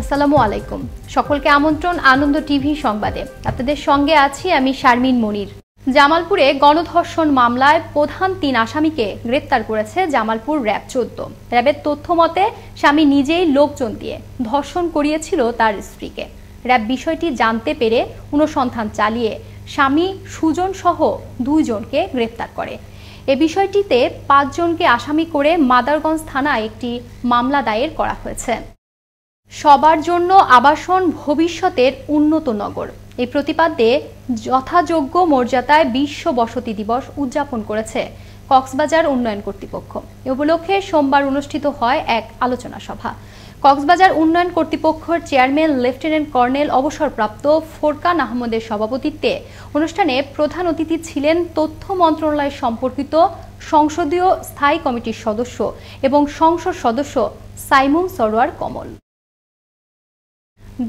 আসসালামু আলাইকুম। সকলকে আমন্ত্রণ আনন্দ টিভি সংবাদে। আপনাদের সঙ্গে আছি আমি শারমিন মনির। জামালপুরে গণধর্ষণ মামলায় প্রধান ৩ আসামিকে গ্রেপ্তার করেছে জামালপুর র্যাব ১৪। র্যাবের তথ্য মতে স্বামী নিজেই লোকজন দিয়ে ধর্ষণ করিয়েছিল তার স্ত্রীকে। র্যাব বিষয়টি জানতে পেরে অনুসন্ধান চালিয়ে স্বামী সুজন সহ ২ জনকে গ্রেপ্তার করে। এ বিষয়টিতে ৫ জনকে আসামি করে মাদারগঞ্জ থানায় একটি মামলা দায়ের করা হয়েছে। সবার জন্য আবাসন ভবিষ্যতের উন্নত নগর, এই প্রতিপাদ্যে যথাযোগ্য মর্যাদায় বিশ্ব বসতি দিবস উদযাপন করেছে কক্সবাজার উন্নয়ন কর্তৃপক্ষ। এ উপলক্ষে সোমবার অনুষ্ঠিত হয় এক আলোচনা সভা। কক্সবাজার উন্নয়ন কর্তৃপক্ষের চেয়ারম্যান লেফটেন্যান্ট কর্নেল অবসরপ্রাপ্ত ফোরকান আহমদের সভাপতিত্বে অনুষ্ঠানে প্রধান অতিথি ছিলেন তথ্য মন্ত্রণালয় সম্পর্কিত সংসদীয় স্থায়ী কমিটির সদস্য এবং সংসদ সদস্য সাইমুম সরোয়ার কমল।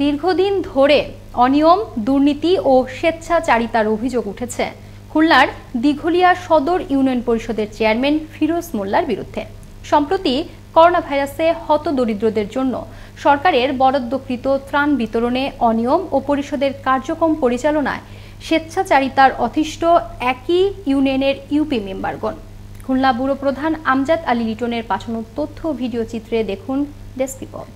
দীর্ঘদিন ধরে অনিয়ম, দুর্নীতি ও স্বেচ্ছাচারিতার অভিযোগ উঠেছে খুলনার দিঘলিয়া সদর ইউনিয়ন পরিষদের চেয়ারম্যান ফিরোজ মোল্লার বিরুদ্ধে। সম্প্রতি করোনা ভাইরাসে হতদরিদ্রদের জন্য সরকারের বরাদ্দকৃত ত্রাণ বিতরণে অনিয়ম ও পরিষদের কার্যক্রম পরিচালনায় স্বেচ্ছাচারিতার অতিষ্ঠ একই ইউনিয়নের ইউপি মেম্বারগণ। খুলনা ব্যুরো প্রধান আমজাদ আলী লিটনের পাঠানো তথ্য ভিডিও চিত্রে দেখুন ডেস্ক রিপোর্ট।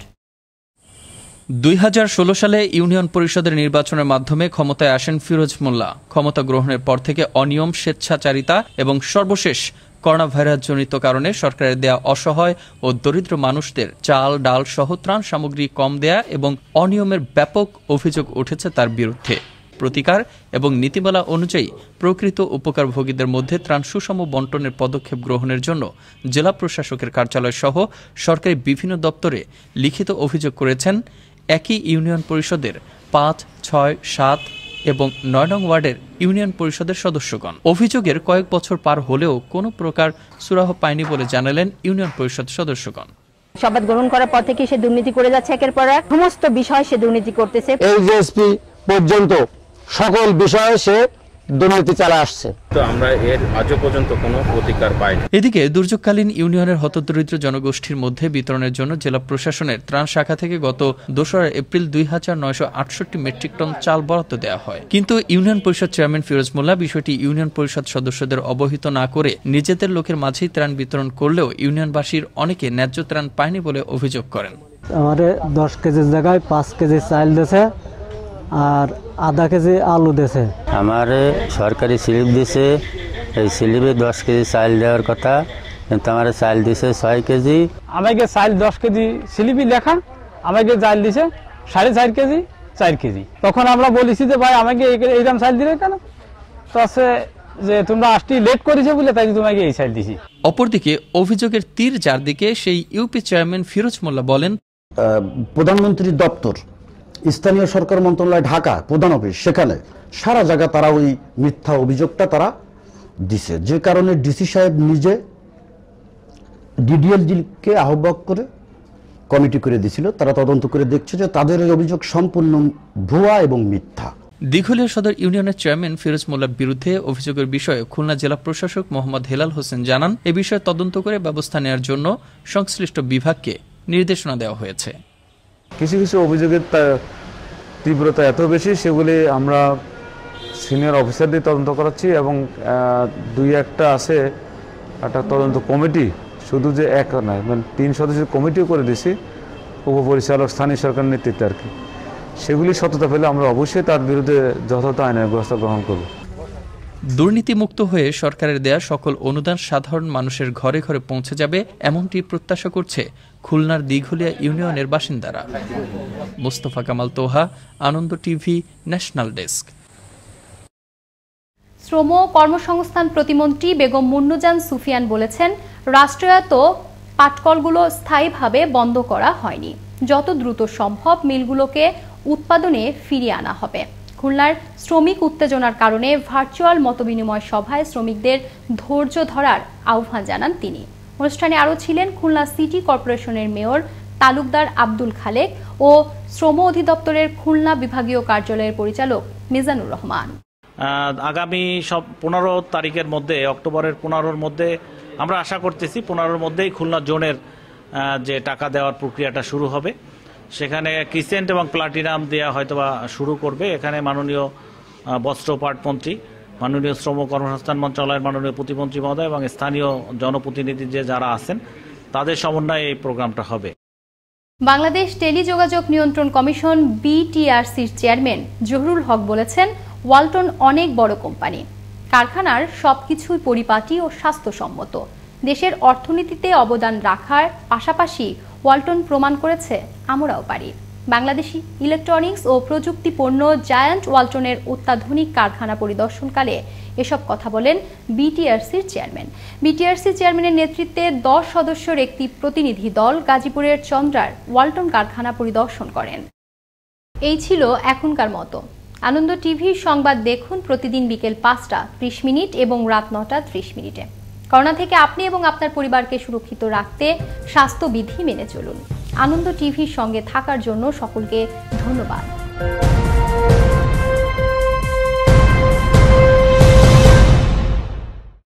২০১৬ সালে ইউনিয়ন পরিষদের নির্বাচনের মাধ্যমে ক্ষমতায় আসেন ফিরোজ মোল্লা। ক্ষমতা গ্রহণের পর থেকে অনিয়ম, স্বেচ্ছাচারিতা এবং সর্বশেষ করোনা ভাইরাসজনিত কারণে সরকারের দেয়া অসহায় ও দরিদ্র মানুষদের চাল, ডাল সহ ত্রাণ সামগ্রী কম দেয়া এবং অনিয়মের ব্যাপক অভিযোগ উঠেছে তার বিরুদ্ধে। প্রতিকার এবং নীতিমালা অনুযায়ী প্রকৃত উপকারভোগীদের মধ্যে ত্রাণ সুষম বন্টনের পদক্ষেপ গ্রহণের জন্য জেলা প্রশাসকের কার্যালয় সহ সরকারি বিভিন্ন দপ্তরে লিখিত অভিযোগ করেছেন একই ইউনিয়ন পরিষদের ৫, ৬, ৭ এবং ৯ নং ওয়ার্ডের ইউনিয়ন পরিষদের সদস্যগণ। অভিযোগের কয়েক বছর পার হলেও কোনো প্রকার সুরাহ পায়নি বলে জানালেন ইউনিয়ন পরিষদ সদস্যগণ। শপথ গ্রহণ করার পর থেকে সে দুর্নীতি করে যাচ্ছে, একের পর এক সমস্ত বিষয় সে দুর্নীতি করতেছে। এইচএসপি পর্যন্ত সকল বিষয়ে সে দুর্নীতি চালা আসছে, তো আমরা এর আজও পর্যন্ত কোনো প্রতিকার পাইনি। এদিকে দুর্যোগকালীন ইউনিয়নের হতদরিদ্র জনগোষ্ঠীর মধ্যে বিতরণের জন্য জেলা প্রশাসনের ত্রাণ শাখা থেকে গত ২রা এপ্রিল ২,৯৬৮ মেট্রিক টন চাল বরাদ্দ দেওয়া হয়। কিন্তু ইউনিয়ন পরিষদ চেয়ারম্যান ফিরোজ মোল্লা বিষয়টি ইউনিয়ন পরিষদ সদস্যদের অবহিত না করে নিজেদের লোকের মাঝেই ত্রাণ বিতরণ করলেও ইউনিয়নবাসীর অনেকে ন্যায্য ত্রাণ পায়নি বলে অভিযোগ করেন। আমাদের ১০ কেজির জায়গায় ৫ কেজি চাল দিয়েছে আর আধা কেজি আলু দিয়েছে। আমারে সরকারি স্লিপ দিছে, এই স্লিপে ১০ কেজি চাল দেওয়ার কথা, কিন্তু আমার চাল দিছে ৬ কেজি। আমাকে চাল 10 কেজি স্লিপই লেখা, আমাকে চাল দিছে ৪.৫ কেজি ৪ কেজি। তখন আমরা বলেছি যে ভাই আমাকে এইরকম চাল দিলে কেন, তো আছে যে তোমরা আসতে লেট করেছে বলে তাই তোমাকে এই চাল দিছি। অপরদিকে অভিযোগের তীর যার দিকে সেই ইউপি চেয়ারম্যান ফিরোজ মোল্লা বলেন, প্রধানমন্ত্রীর দপ্তর, স্থানীয় সরকার মন্ত্রণালয় ঢাকা প্রধান অফিস, সেখানে সারা জায়গা তারা ওই মিথ্যা অভিযোগটা তারা দিছে, যে কারণে ডিসি সাহেব নিজে ডিডিএলজিকে আহ্বায়ক করে কমিটি করে দিছিল। তারা তদন্ত করে দেখছে যে তাদের এই অভিযোগ সম্পূর্ণ ভুয়া এবং মিথ্যা। দিঘলিয়া সদর ইউনিয়নের চেয়ারম্যান ফিরোজ মোল্লার বিরুদ্ধে অভিযোগের বিষয়ে খুলনা জেলা প্রশাসক মোহাম্মদ হেলাল হোসেন জানান, এ বিষয়ে তদন্ত করে ব্যবস্থা নেওয়ার জন্য সংশ্লিষ্ট বিভাগকে নির্দেশনা দেওয়া হয়েছে। কিছু কিছু অভিযোগের তীব্রতা এত বেশি, সেগুলি আমরা সিনিয়র অফিসার দিয়ে তদন্ত করাচ্ছি এবং ২-১টা আছে একটা তদন্ত কমিটি, শুধু যে এক নয়, মানে ৩ সদস্যের কমিটিও করে দিয়েছি উপপরিচালক স্থানীয় সরকার নেতৃত্বে আর কি। সেগুলি সততা পেলে আমরা অবশ্যই তার বিরুদ্ধে যথাযথ আইনের ব্যবস্থা গ্রহণ করব। দুর্নীতিমুক্ত হয়ে সরকারের দেয়া সকল অনুদান সাধারণ মানুষের ঘরে ঘরে পৌঁছে যাবে, এমনটি প্রত্যাশা করছে খুলনার দিঘলিয়া ইউনিয়নের বাসিন্দারা। মোস্তফা কামাল তোহা, আনন্দ টিভি, ন্যাশনাল ডেস্ক। শ্রম কর্মসংস্থান প্রতিমন্ত্রী বেগম মুন্নুজান সুফিয়ান বলেছেন, রাষ্ট্রায়ত্ত পাটকলগুলো স্থায়ীভাবে বন্ধ করা হয়নি, যত দ্রুত সম্ভব মিলগুলোকে উৎপাদনে ফিরিয়ে আনা হবে। খুলনার শ্রমিক উত্তেজনার কারণে ভার্চুয়াল মতবিনিময় সভায় শ্রমিকদের ধৈর্য ধরার আহ্বান জানান তিনি। অনুষ্ঠানে আরও ছিলেন খুলনা সিটি কর্পোরেশনের মেয়র তালুকদার আব্দুল খালেক ও শ্রম অধিদপ্তরের খুলনা বিভাগীয় কার্যালয়ের পরিচালক মিজানুর রহমান। আগামী 15 তারিখের মধ্যে, অক্টোবরের 15-র মধ্যে আমরা আশা করতেছি 15-র মধ্যেই খুলনা জোনের যে টাকা দেওয়ার প্রক্রিয়াটা শুরু হবে। সেখানে ক্রিসেন্ট এবং প্লাটিনাম দেওয়া হয়তোবা শুরু করবে। এখানে মাননীয় বস্ত্র পাটমন্ত্রী, মাননীয় শ্রম কর্মসংস্থান মন্ত্রণালয়ের মাননীয় প্রতিমন্ত্রী মহোদয় এবং স্থানীয় জনপ্রতিনিধি যারা আছেন তাদের সমন্বয়ে এই প্রোগ্রামটা হবে। বাংলাদেশ টেলিযোগাযোগ নিয়ন্ত্রণ কমিশন বিটিআরসির চেয়ারম্যান জহুরুল হক বলেছেন, ওয়ালটন অনেক বড় কোম্পানি, কারখানার সবকিছুই পরিপাটি ও স্বাস্থ্যসম্মত। দেশের অর্থনীতিতে অবদান রাখার পাশাপাশি ওয়ালটন প্রমাণ করেছে আমরাও পারি। বাংলাদেশি ইলেকট্রনিক্স ও প্রযুক্তি পণ্য জায়ান্ট ওয়ালটনের অত্যাধুনিক কারখানা পরিদর্শনকালে এসব কথা বলেন বিটিআরসির চেয়ারম্যান। বিটিআরসির চেয়ারম্যানের নেতৃত্বে 10 সদস্যের একটি প্রতিনিধি দল গাজীপুরের চন্দ্রার ওয়ালটন কারখানা পরিদর্শন করেন। এই ছিল এখনকার মতো। আনন্দ টিভির সংবাদ দেখুন প্রতিদিন বিকেল 5টা 30 এবং রাত 9টা 30। করোনা থেকে আপনি এবং আপনার পরিবারকে সুরক্ষিত রাখতে স্বাস্থ্যবিধি মেনে চলুন। আনন্দ টিভির সঙ্গে থাকার জন্য সকলকে ধন্যবাদ।